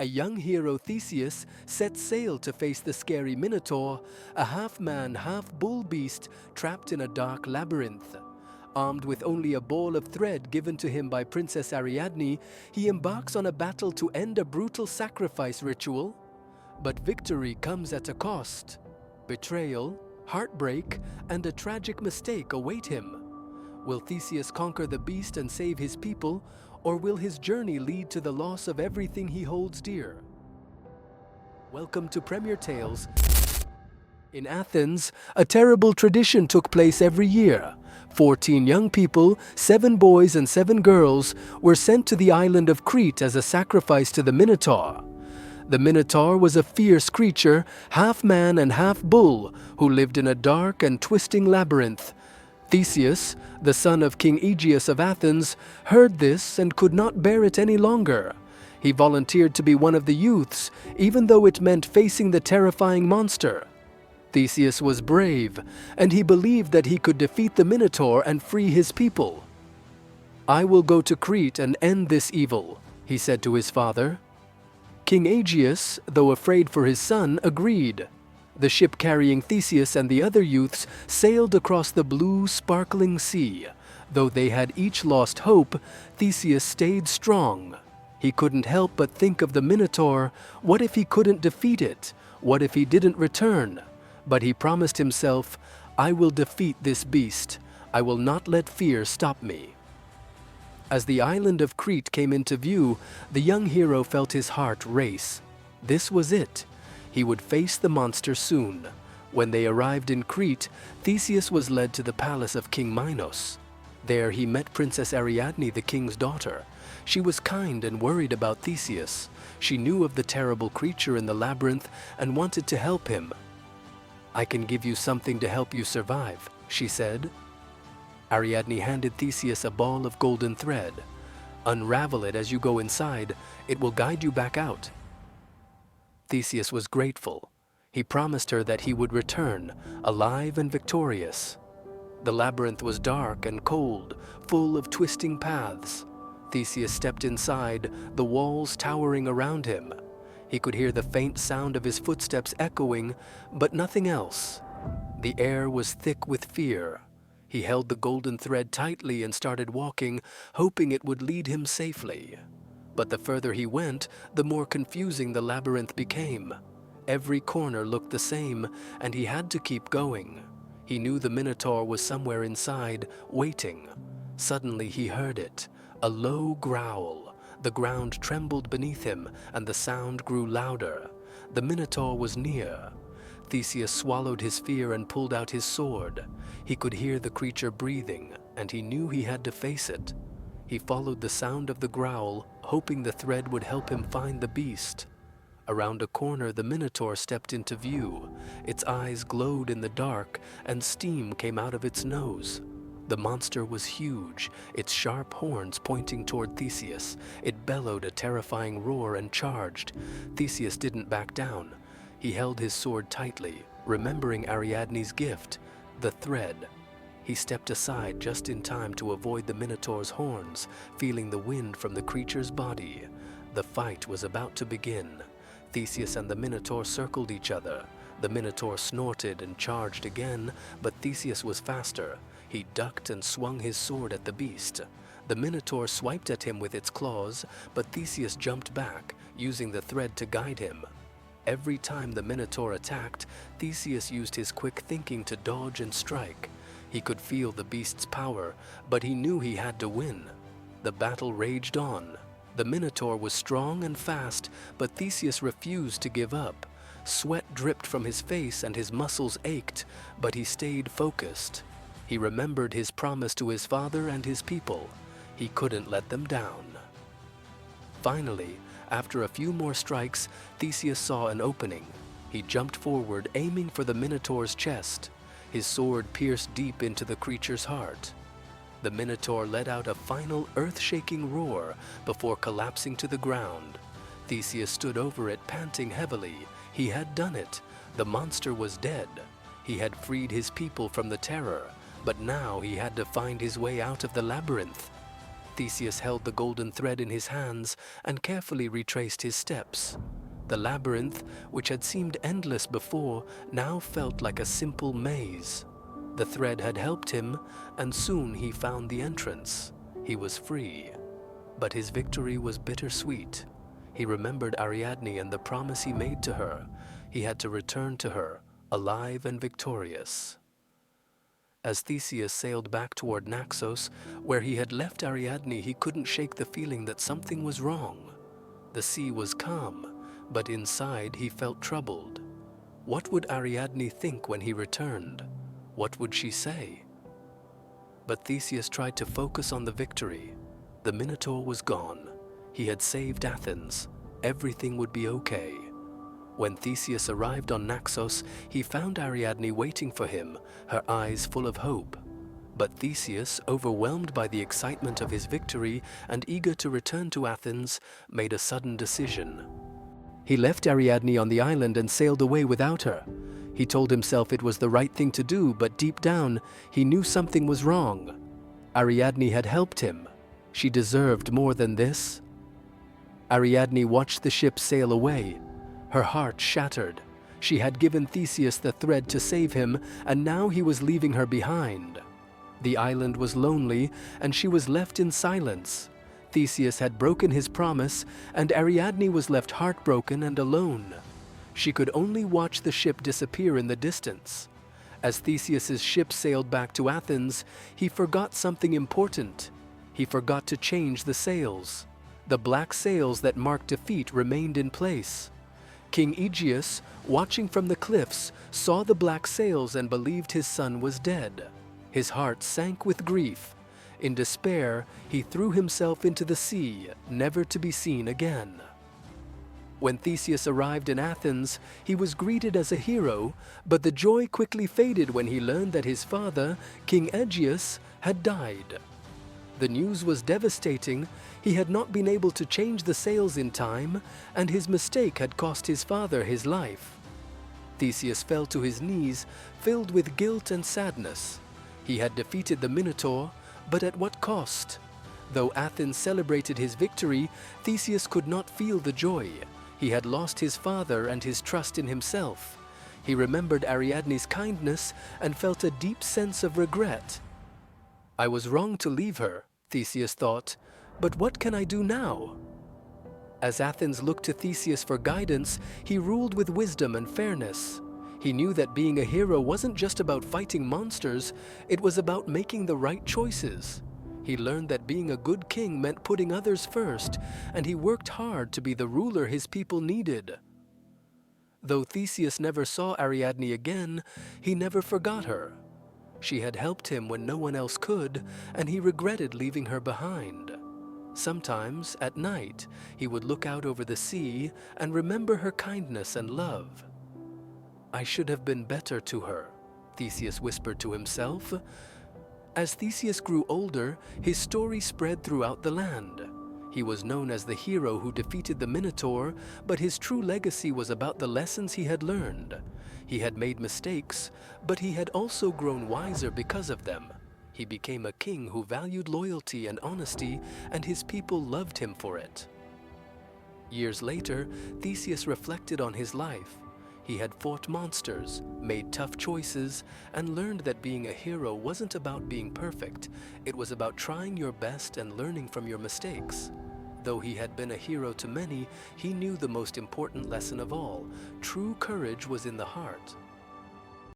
A young hero, Theseus, set sail to face the scary Minotaur, a half-man, half-bull beast trapped in a dark labyrinth. Armed with only a ball of thread given to him by Princess Ariadne, he embarks on a battle to end a brutal sacrifice ritual. But victory comes at a cost. Betrayal, heartbreak, and a tragic mistake await him. Will Theseus conquer the beast and save his people, or will his journey lead to the loss of everything he holds dear? Welcome to Premier Tales. In Athens, a terrible tradition took place every year. 14 young people, 7 boys and 7 girls, were sent to the island of Crete as a sacrifice to the Minotaur. The Minotaur was a fierce creature, half man and half bull, who lived in a dark and twisting labyrinth. Theseus, the son of King Aegeus of Athens, heard this and could not bear it any longer. He volunteered to be one of the youths, even though it meant facing the terrifying monster. Theseus was brave, and he believed that he could defeat the Minotaur and free his people. "I will go to Crete and end this evil," he said to his father. King Aegeus, though afraid for his son, agreed. The ship carrying Theseus and the other youths sailed across the blue, sparkling sea. Though they had each lost hope, Theseus stayed strong. He couldn't help but think of the Minotaur. What if he couldn't defeat it? What if he didn't return? But he promised himself, "I will defeat this beast. I will not let fear stop me." As the island of Crete came into view, the young hero felt his heart race. This was it. He would face the monster soon. When they arrived in Crete, Theseus was led to the palace of King Minos. There he met Princess Ariadne, the king's daughter. She was kind and worried about Theseus. She knew of the terrible creature in the labyrinth and wanted to help him. "I can give you something to help you survive," she said. Ariadne handed Theseus a ball of golden thread. "Unravel it as you go inside. It will guide you back out." Theseus was grateful. He promised her that he would return, alive and victorious. The labyrinth was dark and cold, full of twisting paths. Theseus stepped inside, the walls towering around him. He could hear the faint sound of his footsteps echoing, but nothing else. The air was thick with fear. He held the golden thread tightly and started walking, hoping it would lead him safely. But the further he went, the more confusing the labyrinth became. Every corner looked the same, and he had to keep going. He knew the Minotaur was somewhere inside, waiting. Suddenly he heard it, a low growl. The ground trembled beneath him, and the sound grew louder. The Minotaur was near. Theseus swallowed his fear and pulled out his sword. He could hear the creature breathing, and he knew he had to face it. He followed the sound of the growl, hoping the thread would help him find the beast. Around a corner, the Minotaur stepped into view. Its eyes glowed in the dark, and steam came out of its nose. The monster was huge, its sharp horns pointing toward Theseus. It bellowed a terrifying roar and charged. Theseus didn't back down. He held his sword tightly, remembering Ariadne's gift, the thread. He stepped aside just in time to avoid the Minotaur's horns, feeling the wind from the creature's body. The fight was about to begin. Theseus and the Minotaur circled each other. The Minotaur snorted and charged again, but Theseus was faster. He ducked and swung his sword at the beast. The Minotaur swiped at him with its claws, but Theseus jumped back, using the thread to guide him. Every time the Minotaur attacked, Theseus used his quick thinking to dodge and strike. He could feel the beast's power, but he knew he had to win. The battle raged on. The Minotaur was strong and fast, but Theseus refused to give up. Sweat dripped from his face and his muscles ached, but he stayed focused. He remembered his promise to his father and his people. He couldn't let them down. Finally, after a few more strikes, Theseus saw an opening. He jumped forward, aiming for the Minotaur's chest. His sword pierced deep into the creature's heart. The Minotaur let out a final earth-shaking roar before collapsing to the ground. Theseus stood over it, panting heavily. He had done it. The monster was dead. He had freed his people from the terror, but now he had to find his way out of the labyrinth. Theseus held the golden thread in his hands and carefully retraced his steps. The labyrinth, which had seemed endless before, now felt like a simple maze. The thread had helped him, and soon he found the entrance. He was free. But his victory was bittersweet. He remembered Ariadne and the promise he made to her. He had to return to her, alive and victorious. As Theseus sailed back toward Naxos, where he had left Ariadne, he couldn't shake the feeling that something was wrong. The sea was calm, but inside he felt troubled. What would Ariadne think when he returned? What would she say? But Theseus tried to focus on the victory. The Minotaur was gone. He had saved Athens. Everything would be okay. When Theseus arrived on Naxos, he found Ariadne waiting for him, her eyes full of hope. But Theseus, overwhelmed by the excitement of his victory and eager to return to Athens, made a sudden decision. He left Ariadne on the island and sailed away without her. He told himself it was the right thing to do, but deep down, he knew something was wrong. Ariadne had helped him. She deserved more than this. Ariadne watched the ship sail away. Her heart shattered. She had given Theseus the thread to save him, and now he was leaving her behind. The island was lonely, and she was left in silence. Theseus had broken his promise, and Ariadne was left heartbroken and alone. She could only watch the ship disappear in the distance. As Theseus's ship sailed back to Athens, he forgot something important. He forgot to change the sails. The black sails that marked defeat remained in place. King Aegeus, watching from the cliffs, saw the black sails and believed his son was dead. His heart sank with grief. In despair, he threw himself into the sea, never to be seen again. When Theseus arrived in Athens, he was greeted as a hero, but the joy quickly faded when he learned that his father, King Aegeus, had died. The news was devastating. He had not been able to change the sails in time, and his mistake had cost his father his life. Theseus fell to his knees, filled with guilt and sadness. He had defeated the Minotaur, but at what cost? Though Athens celebrated his victory, Theseus could not feel the joy. He had lost his father and his trust in himself. He remembered Ariadne's kindness and felt a deep sense of regret. I was wrong to leave her, Theseus thought, but what can I do now? As Athens looked to Theseus for guidance, he ruled with wisdom and fairness. He knew that being a hero wasn't just about fighting monsters, it was about making the right choices. He learned that being a good king meant putting others first, and he worked hard to be the ruler his people needed. Though Theseus never saw Ariadne again, he never forgot her. She had helped him when no one else could, and he regretted leaving her behind. Sometimes, at night, he would look out over the sea and remember her kindness and love. I should have been better to her, Theseus whispered to himself. As Theseus grew older, his story spread throughout the land. He was known as the hero who defeated the Minotaur, but his true legacy was about the lessons he had learned. He had made mistakes, but he had also grown wiser because of them. He became a king who valued loyalty and honesty, and his people loved him for it. Years later, Theseus reflected on his life. He had fought monsters, made tough choices, and learned that being a hero wasn't about being perfect. It was about trying your best and learning from your mistakes. Though he had been a hero to many, he knew the most important lesson of all. True courage was in the heart.